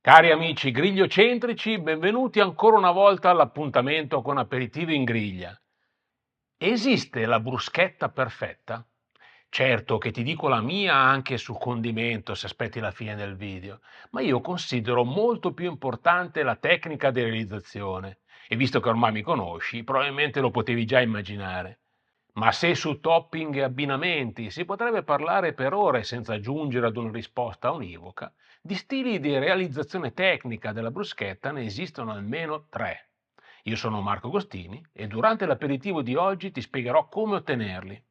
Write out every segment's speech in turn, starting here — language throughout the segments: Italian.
Cari amici grigliocentrici, benvenuti ancora una volta all'appuntamento con Aperitivo in griglia. Esiste la bruschetta perfetta? Certo che ti dico la mia anche sul condimento se aspetti la fine del video, ma io considero molto più importante la tecnica di realizzazione e visto che ormai mi conosci, probabilmente lo potevi già immaginare. Ma se su topping e abbinamenti si potrebbe parlare per ore senza giungere ad una risposta univoca, di stili di realizzazione tecnica della bruschetta ne esistono almeno tre. Io sono Marco Agostini e durante l'aperitivo di oggi ti spiegherò come ottenerli.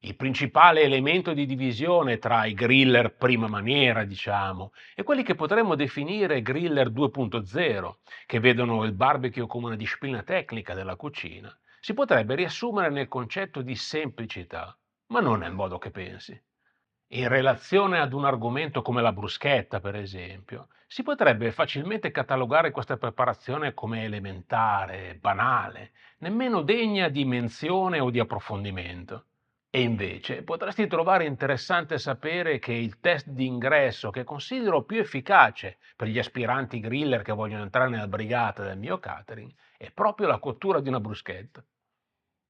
Il principale elemento di divisione tra i griller prima maniera, diciamo, e quelli che potremmo definire griller 2.0, che vedono il barbecue come una disciplina tecnica della cucina, si potrebbe riassumere nel concetto di semplicità, ma non nel modo che pensi. In relazione ad un argomento come la bruschetta, per esempio, si potrebbe facilmente catalogare questa preparazione come elementare, banale, nemmeno degna di menzione o di approfondimento. E invece potresti trovare interessante sapere che il test di ingresso che considero più efficace per gli aspiranti griller che vogliono entrare nella brigata del mio catering è proprio la cottura di una bruschetta.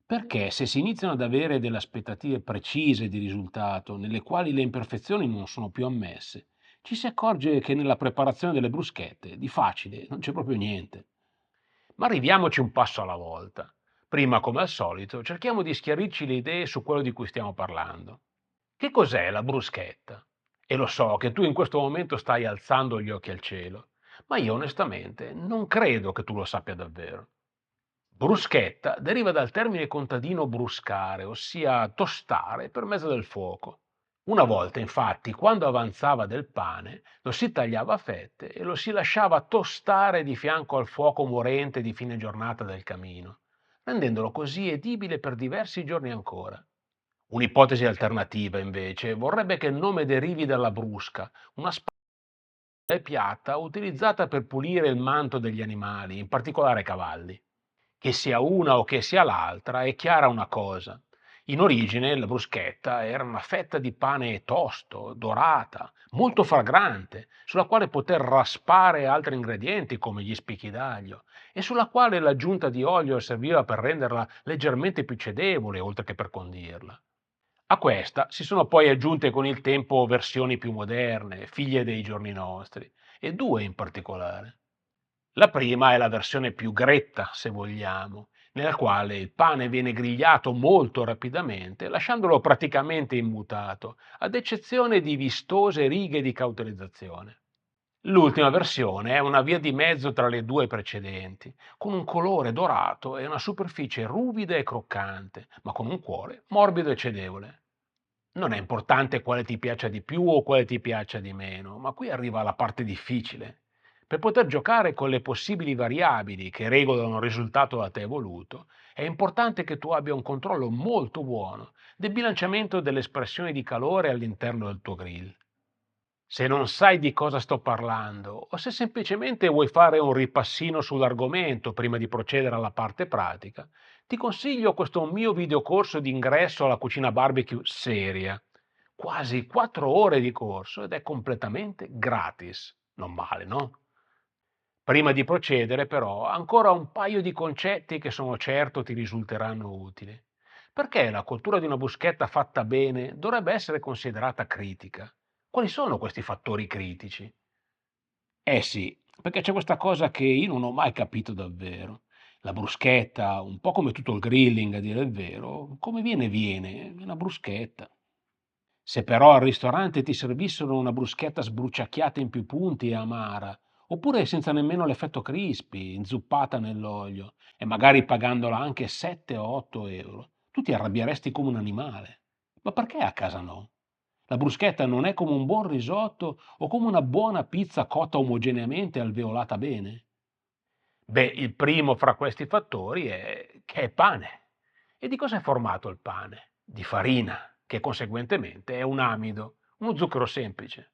Perché se si iniziano ad avere delle aspettative precise di risultato, nelle quali le imperfezioni non sono più ammesse, ci si accorge che nella preparazione delle bruschette di facile non c'è proprio niente. Ma arriviamoci un passo alla volta. Prima, come al solito, cerchiamo di schiarirci le idee su quello di cui stiamo parlando. Che cos'è la bruschetta? E lo so che tu in questo momento stai alzando gli occhi al cielo, ma io onestamente non credo che tu lo sappia davvero. Bruschetta deriva dal termine contadino bruscare, ossia tostare per mezzo del fuoco. Una volta, infatti, quando avanzava del pane, lo si tagliava a fette e lo si lasciava tostare di fianco al fuoco morente di fine giornata del camino, rendendolo così edibile per diversi giorni ancora. Un'ipotesi alternativa, invece, vorrebbe che il nome derivi dalla brusca, una spalla piatta utilizzata per pulire il manto degli animali, in particolare cavalli. Che sia una o che sia l'altra, è chiara una cosa. In origine la bruschetta era una fetta di pane tosto, dorata, molto fragrante, sulla quale poter raspare altri ingredienti come gli spicchi d'aglio e sulla quale l'aggiunta di olio serviva per renderla leggermente più cedevole, oltre che per condirla. A questa si sono poi aggiunte con il tempo versioni più moderne, figlie dei giorni nostri, e due in particolare. La prima è la versione più gretta, se vogliamo, nella quale il pane viene grigliato molto rapidamente, lasciandolo praticamente immutato, ad eccezione di vistose righe di cauterizzazione. L'ultima versione è una via di mezzo tra le due precedenti, con un colore dorato e una superficie ruvida e croccante, ma con un cuore morbido e cedevole. Non è importante quale ti piaccia di più o quale ti piaccia di meno, ma qui arriva la parte difficile. Per poter giocare con le possibili variabili che regolano il risultato da te voluto, è importante che tu abbia un controllo molto buono del bilanciamento delle espressioni di calore all'interno del tuo grill. Se non sai di cosa sto parlando o se semplicemente vuoi fare un ripassino sull'argomento prima di procedere alla parte pratica, ti consiglio questo mio videocorso di ingresso alla cucina barbecue seria. Quasi 4 ore di corso ed è completamente gratis. Non male, no? Prima di procedere, però, ancora un paio di concetti che sono certo ti risulteranno utili. Perché la cottura di una bruschetta fatta bene dovrebbe essere considerata critica? Quali sono questi fattori critici? Eh sì, perché c'è questa cosa che io non ho mai capito davvero. La bruschetta, un po' come tutto il grilling a dire il vero, come viene viene, è una bruschetta. Se però al ristorante ti servissero una bruschetta sbruciacchiata in più punti e amara, oppure senza nemmeno l'effetto crispy, inzuppata nell'olio, e magari pagandola anche 7 o 8 euro, tu ti arrabbieresti come un animale. Ma perché a casa no? La bruschetta non è come un buon risotto o come una buona pizza cotta omogeneamente e alveolata bene? Beh, il primo fra questi fattori è che è pane. E di cosa è formato il pane? Di farina, che conseguentemente è un amido, uno zucchero semplice.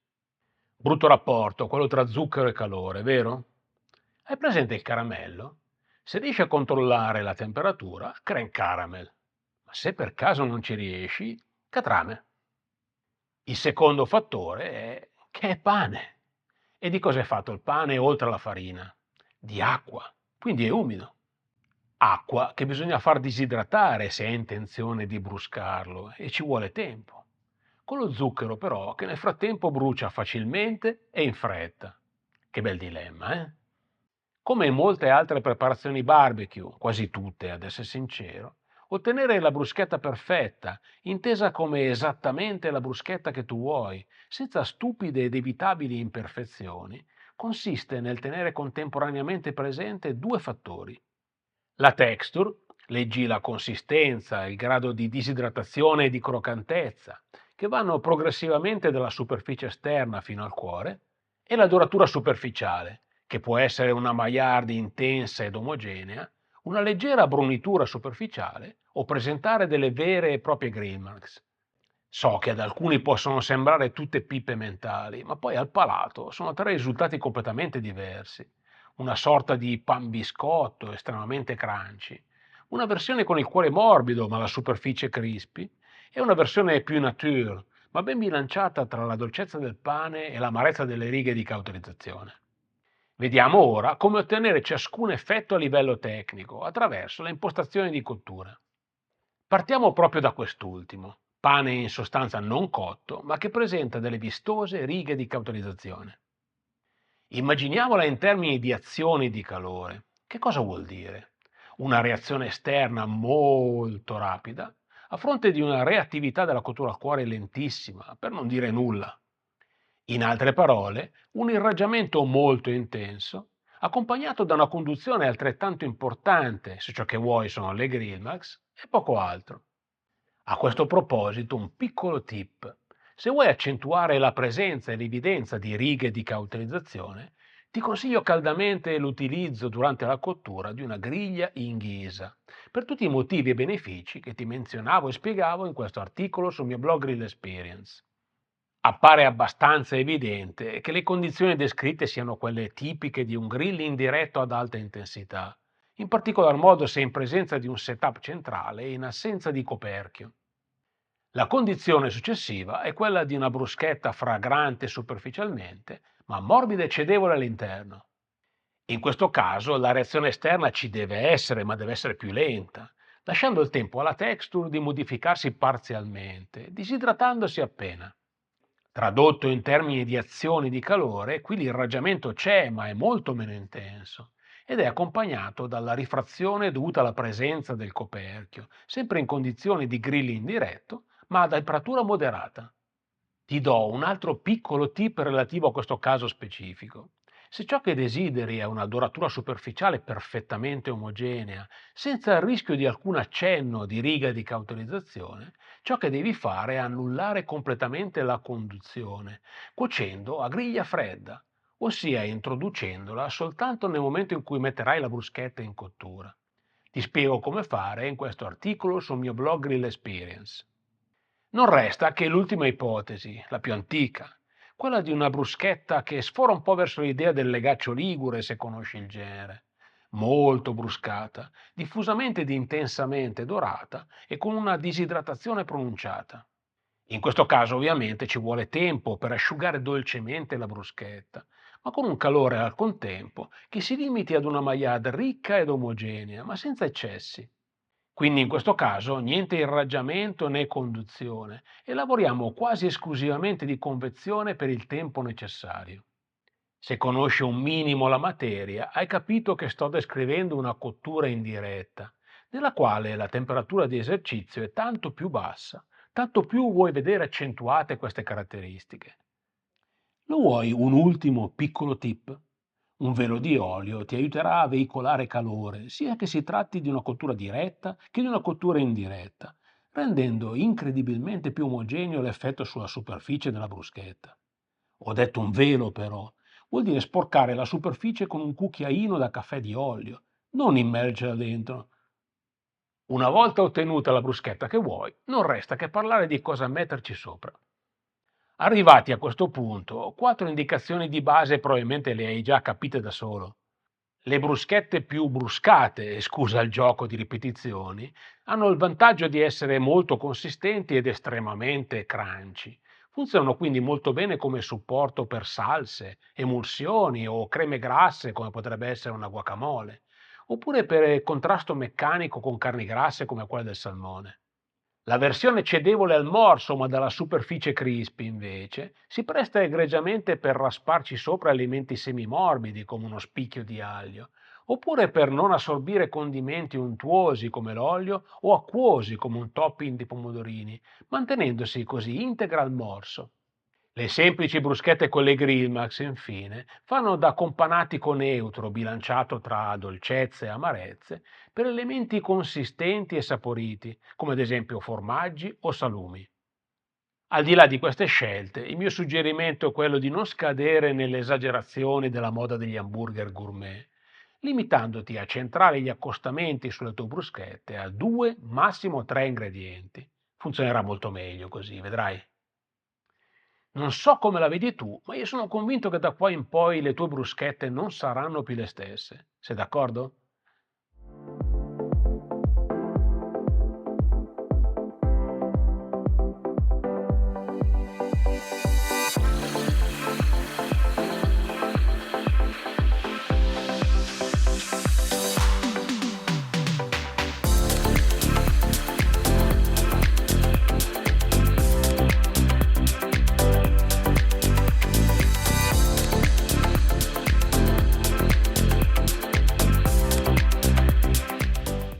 Brutto rapporto, quello tra zucchero e calore, vero? Hai presente il caramello? Se riesci a controllare la temperatura, crème caramel, ma se per caso non ci riesci, catrame. Il secondo fattore è che è pane. E di cosa è fatto il pane oltre alla farina? Di acqua, quindi è umido. Acqua che bisogna far disidratare se hai intenzione di bruscarlo e ci vuole tempo. Con lo zucchero però che nel frattempo brucia facilmente e in fretta. Che bel dilemma, eh? Come in molte altre preparazioni barbecue, quasi tutte ad essere sincero, ottenere la bruschetta perfetta, intesa come esattamente la bruschetta che tu vuoi, senza stupide ed evitabili imperfezioni, consiste nel tenere contemporaneamente presente due fattori. La texture, leggi la consistenza, il grado di disidratazione e di croccantezza, che vanno progressivamente dalla superficie esterna fino al cuore, e la doratura superficiale, che può essere una maillard intensa ed omogenea, una leggera brunitura superficiale o presentare delle vere e proprie grill marks. So che ad alcuni possono sembrare tutte pippe mentali, ma poi al palato sono tre risultati completamente diversi. Una sorta di pan biscotto estremamente crunchy, una versione con il cuore morbido ma la superficie crispy e una versione più nature, ma ben bilanciata tra la dolcezza del pane e l'amarezza delle righe di cauterizzazione. Vediamo ora come ottenere ciascun effetto a livello tecnico attraverso le impostazioni di cottura. Partiamo proprio da quest'ultimo, pane in sostanza non cotto, ma che presenta delle vistose righe di cauterizzazione. Immaginiamola in termini di azioni di calore. Che cosa vuol dire? Una reazione esterna molto rapida a fronte di una reattività della cottura al cuore lentissima, per non dire nulla. In altre parole, un irraggiamento molto intenso, accompagnato da una conduzione altrettanto importante, se ciò che vuoi sono le grill max, e poco altro. A questo proposito, un piccolo tip. Se vuoi accentuare la presenza e l'evidenza di righe di cauterizzazione, ti consiglio caldamente l'utilizzo durante la cottura di una griglia in ghisa, per tutti i motivi e benefici che ti menzionavo e spiegavo in questo articolo sul mio blog Grill Experience. Appare abbastanza evidente che le condizioni descritte siano quelle tipiche di un grilling diretto ad alta intensità, in particolar modo se in presenza di un setup centrale e in assenza di coperchio. La condizione successiva è quella di una bruschetta fragrante superficialmente, ma morbida e cedevole all'interno. In questo caso la reazione esterna ci deve essere, ma deve essere più lenta, lasciando il tempo alla texture di modificarsi parzialmente, disidratandosi appena. Tradotto in termini di azioni di calore, qui l'irraggiamento c'è, ma è molto meno intenso ed è accompagnato dalla rifrazione dovuta alla presenza del coperchio, sempre in condizioni di grilling diretto, ma a temperatura moderata. Ti do un altro piccolo tip relativo a questo caso specifico. Se ciò che desideri è una doratura superficiale perfettamente omogenea, senza il rischio di alcun accenno di riga di cauterizzazione, ciò che devi fare è annullare completamente la conduzione, cuocendo a griglia fredda, ossia introducendola soltanto nel momento in cui metterai la bruschetta in cottura. Ti spiego come fare in questo articolo sul mio blog Grill Experience. Non resta che l'ultima ipotesi, la più antica, quella di una bruschetta che sfora un po' verso l'idea del legaccio ligure, se conosci il genere. Molto bruscata, diffusamente ed intensamente dorata e con una disidratazione pronunciata. In questo caso ovviamente ci vuole tempo per asciugare dolcemente la bruschetta, ma con un calore al contempo che si limiti ad una maillard ricca ed omogenea, ma senza eccessi. Quindi in questo caso niente irraggiamento né conduzione e lavoriamo quasi esclusivamente di convezione per il tempo necessario. Se conosci un minimo la materia, hai capito che sto descrivendo una cottura indiretta, nella quale la temperatura di esercizio è tanto più bassa, tanto più vuoi vedere accentuate queste caratteristiche. Lo vuoi un ultimo piccolo tip? Un velo di olio ti aiuterà a veicolare calore, sia che si tratti di una cottura diretta che di una cottura indiretta, rendendo incredibilmente più omogeneo l'effetto sulla superficie della bruschetta. Ho detto un velo però, vuol dire sporcare la superficie con un cucchiaino da caffè di olio, non immergerla dentro. Una volta ottenuta la bruschetta che vuoi, non resta che parlare di cosa metterci sopra. Arrivati a questo punto, quattro indicazioni di base probabilmente le hai già capite da solo. Le bruschette più bruscate, e scusa il gioco di ripetizioni, hanno il vantaggio di essere molto consistenti ed estremamente crunchy. Funzionano quindi molto bene come supporto per salse, emulsioni o creme grasse come potrebbe essere una guacamole, oppure per contrasto meccanico con carni grasse come quella del salmone. La versione cedevole al morso, ma dalla superficie crispy, invece, si presta egregiamente per rasparci sopra alimenti semimorbidi come uno spicchio di aglio, oppure per non assorbire condimenti untuosi come l'olio o acquosi come un topping di pomodorini, mantenendosi così integra al morso. Le semplici bruschette con le Grillmax, infine, fanno da companatico neutro bilanciato tra dolcezze e amarezze per elementi consistenti e saporiti, come ad esempio formaggi o salumi. Al di là di queste scelte, il mio suggerimento è quello di non scadere nelle esagerazioni della moda degli hamburger gourmet, limitandoti a centrare gli accostamenti sulle tue bruschette a due, massimo tre ingredienti. Funzionerà molto meglio così, vedrai. Non so come la vedi tu, ma io sono convinto che da qua in poi le tue bruschette non saranno più le stesse. Sei d'accordo?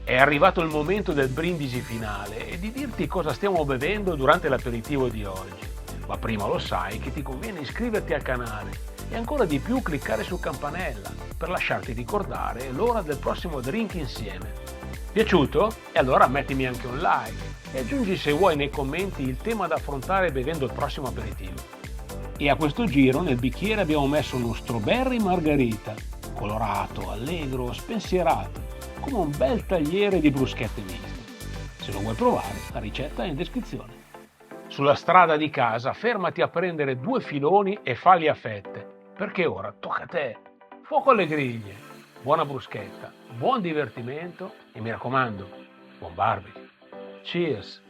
È arrivato il momento del brindisi finale e di dirti cosa stiamo bevendo durante l'aperitivo di oggi. Ma prima lo sai che ti conviene iscriverti al canale e ancora di più cliccare su campanella per lasciarti ricordare l'ora del prossimo drink insieme. Piaciuto? E allora mettimi anche un like e aggiungi se vuoi nei commenti il tema da affrontare bevendo il prossimo aperitivo. E a questo giro nel bicchiere abbiamo messo uno strawberry margarita, colorato, allegro, spensierato, come un bel tagliere di bruschette miste. Se lo vuoi provare, la ricetta è in descrizione. Sulla strada di casa fermati a prendere due filoni e falli a fette, perché ora tocca a te. Fuoco alle griglie, buona bruschetta, buon divertimento e mi raccomando, buon barbecue. Cheers!